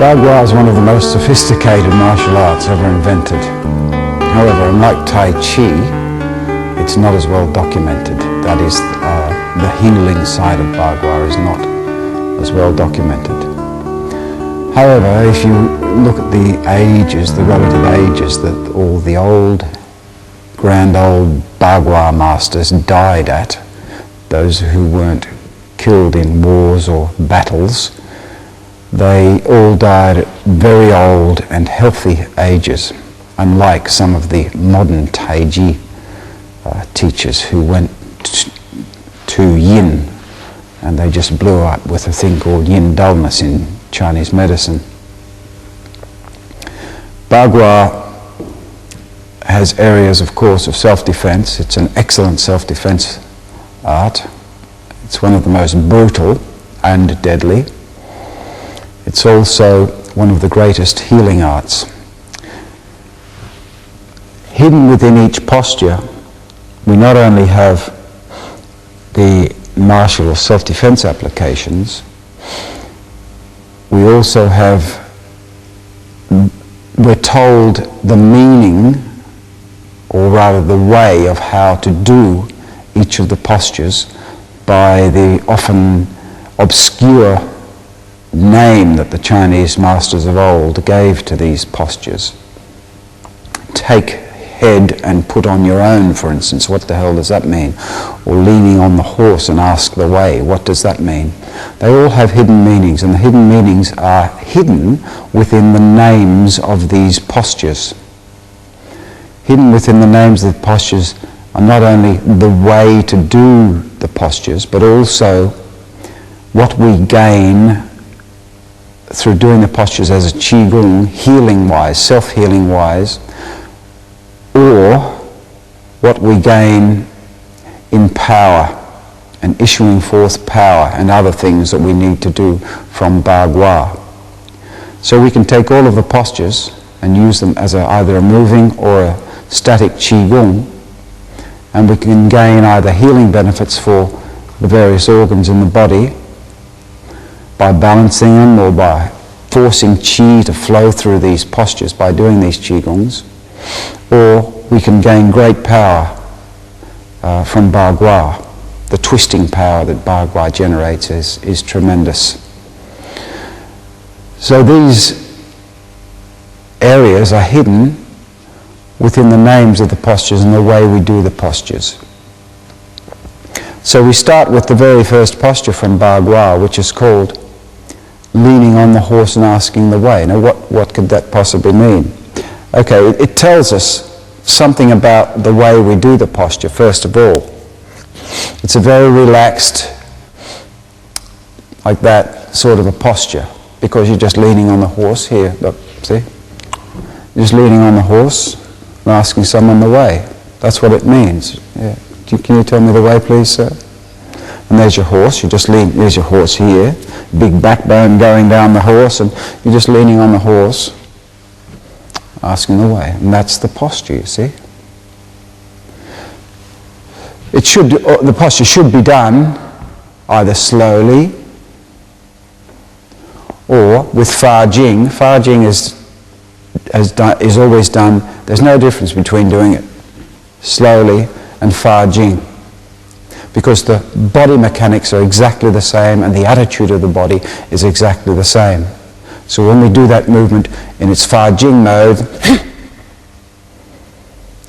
Bagua is one of the most sophisticated martial arts ever invented. However, unlike Tai Chi, it's not as well documented. That is, the healing side of Bagua is not as well documented. However, if you look at the ages, the relative ages that all the grand old Bagua masters died at, those who weren't killed in wars or battles, they all died at very old and healthy ages, unlike some of the modern Taiji teachers who went to yin and they just blew up with a thing called yin dullness in Chinese medicine. Bagua has areas, of course, of self-defense. It's an excellent self-defense art. It's one of the most brutal and deadly. It's also one of the greatest healing arts. Hidden within each posture, we not only have the martial or self-defense applications, we also have, we're told the meaning, or rather the way of how to do each of the postures by the often obscure name that the Chinese masters of old gave to these postures. Take head and put on your own, for instance. What the hell does that mean? Or leaning on the horse and ask the way. What does that mean? They all have hidden meanings, and the hidden meanings are hidden within the names of these postures. Hidden within the names of the postures are not only the way to do the postures, but also what we gain through doing the postures as a Qigong, healing-wise, self-healing-wise, or what we gain in power and issuing forth power and other things that we need to do from Bagua. So we can take all of the postures and use them as either a moving or a static Qigong, and we can gain either healing benefits for the various organs in the body by balancing them or by forcing qi to flow through these postures by doing these Qigongs, or we can gain great power from Bagua. The twisting power that Bagua generates is tremendous. So these areas are hidden within the names of the postures and the way we do the postures. So we start with the very first posture from Bagua, which is called leaning on the horse and asking the way. Now what could that possibly mean? Okay, it tells us something about the way we do the posture, first of all. It's a very relaxed, like that sort of a posture, because you're just leaning on the horse. Here, look, see? You're just leaning on the horse and asking someone the way. That's what it means. Yeah. Can you tell me the way, please, sir? And there's your horse. You just lean. There's your horse here. Big backbone going down the horse, and you're just leaning on the horse, asking the way. And that's the posture, you see. The posture should be done either slowly or with fa-jing. Fa-jing is always done. There's no difference between doing it slowly and fa-jing, because the body mechanics are exactly the same and the attitude of the body is exactly the same. So when we do that movement in its fa-jing mode,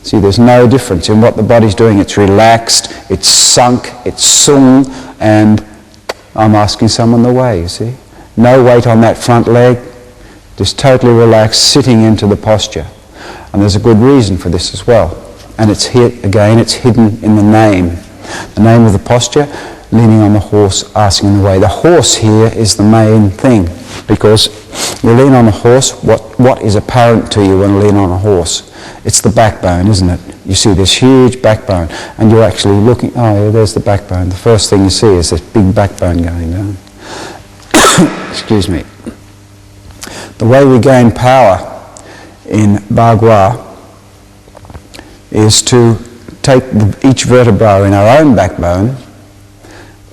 see, there's no difference in what the body's doing. It's relaxed, it's sunk, it's sung, and I'm asking someone the way, you see. No weight on that front leg, just totally relaxed, sitting into the posture. And there's a good reason for this as well. And it's hidden in the name. The name of the posture, leaning on the horse, asking the way. The horse here is the main thing, because you lean on the horse, what is apparent to you when you lean on a horse? It's the backbone, isn't it? You see this huge backbone, and you're actually looking, oh yeah, there's the backbone. The first thing you see is this big backbone going down. Excuse me. The way we gain power in Bagua is to take each vertebra in our own backbone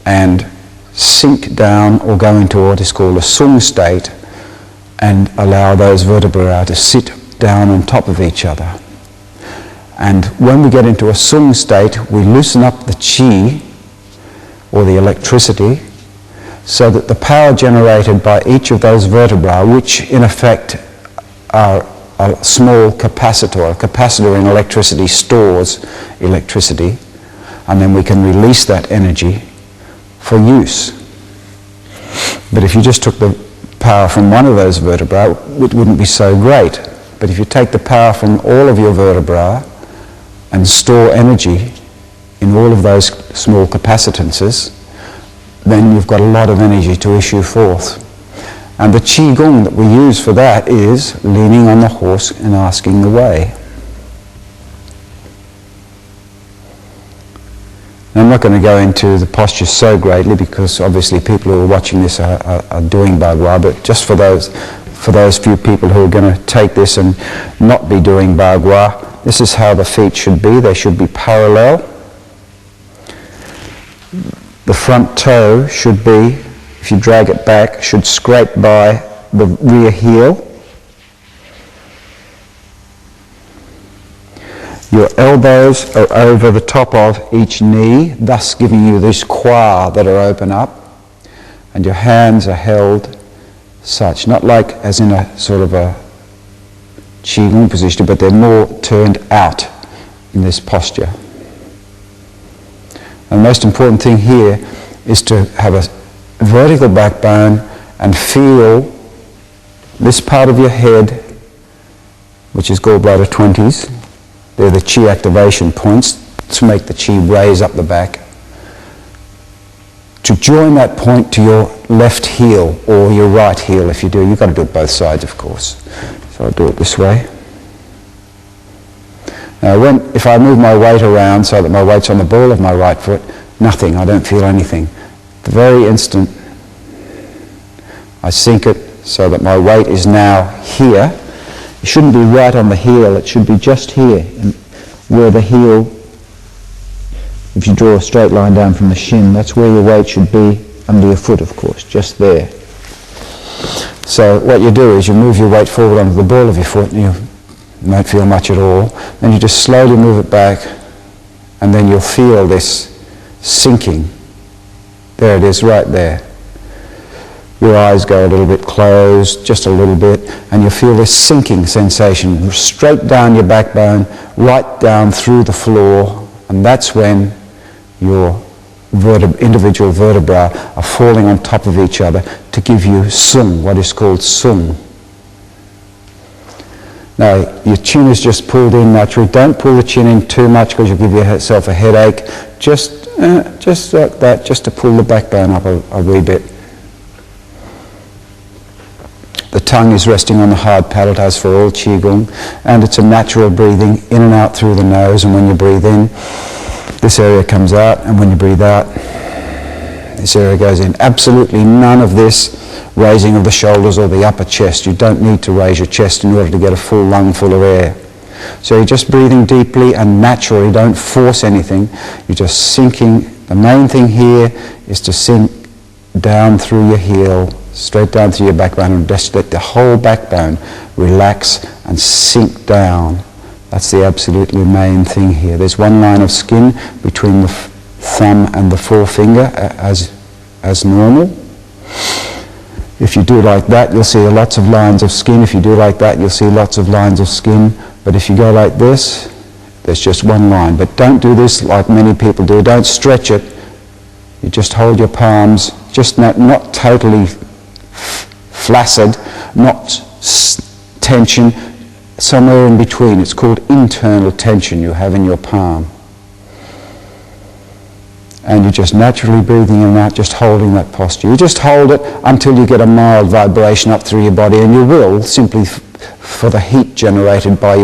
and sink down or go into what is called a sung state and allow those vertebrae to sit down on top of each other. And when we get into a sung state, we loosen up the qi, or the electricity, so that the power generated by each of those vertebrae, which in effect are a small capacitor. A capacitor in electricity stores electricity, and then we can release that energy for use. But if you just took the power from one of those vertebrae, it wouldn't be so great. But if you take the power from all of your vertebrae and store energy in all of those small capacitances, then you've got a lot of energy to issue forth. And the Qigong that we use for that is leaning on the horse and asking the way. Now, I'm not going to go into the posture so greatly, because obviously people who are watching this are doing Bagua, but just for those few people who are going to take this and not be doing Bagua, this is how the feet should be. They should be parallel. The front toe should be, if you drag it back, should scrape by the rear heel. Your elbows are over the top of each knee, thus giving you these kwa that are open up, and your hands are held such, not like as in a sort of a Qigong position, but they're more turned out in this posture. And the most important thing here is to have a vertical backbone and feel this part of your head, which is gallbladder 20s. They're the qi activation points to make the qi raise up the back. To join that point to your left heel or your right heel, if you do. You've got to do it both sides, of course. So I'll do it this way. Now, if I move my weight around so that my weight's on the ball of my right foot, nothing, I don't feel anything. The very instant I sink it so that my weight is now here, it shouldn't be right on the heel, it should be just here, where the heel, if you draw a straight line down from the shin, that's where your weight should be under your foot, of course, just there. So what you do is you move your weight forward onto the ball of your foot, and you won't feel much at all. Then you just slowly move it back, and then you'll feel this sinking. There it is, right there. Your eyes go a little bit closed, just a little bit, and you'll feel this sinking sensation straight down your backbone, right down through the floor, and that's when your individual vertebrae are falling on top of each other to give you sung, what is called sung. Now, your chin is just pulled in naturally. Don't pull the chin in too much, because you'll give yourself a headache. Just like that, just to pull the backbone up a wee bit. The tongue is resting on the hard palate, as for all Qigong, and it's a natural breathing in and out through the nose, and when you breathe in, this area comes out, and when you breathe out, this area goes in. Absolutely none of this raising of the shoulders or the upper chest. You don't need to raise your chest in order to get a full lung full of air. So you're just breathing deeply and naturally, don't force anything. You're just sinking. The main thing here is to sink down through your heel, straight down through your backbone, and just let the whole backbone relax and sink down. That's the absolutely main thing here. There's one line of skin between the thumb and the forefinger as normal. If you do like that, you'll see lots of lines of skin. If you do like that, you'll see lots of lines of skin. But if you go like this, there's just one line. But don't do this like many people do. Don't stretch it. You just hold your palms, just not totally flaccid, not tension, somewhere in between. It's called internal tension you have in your palm. And you're just naturally breathing in and out, just holding that posture. You just hold it until you get a mild vibration up through your body, and you will, simply for the heat generated by your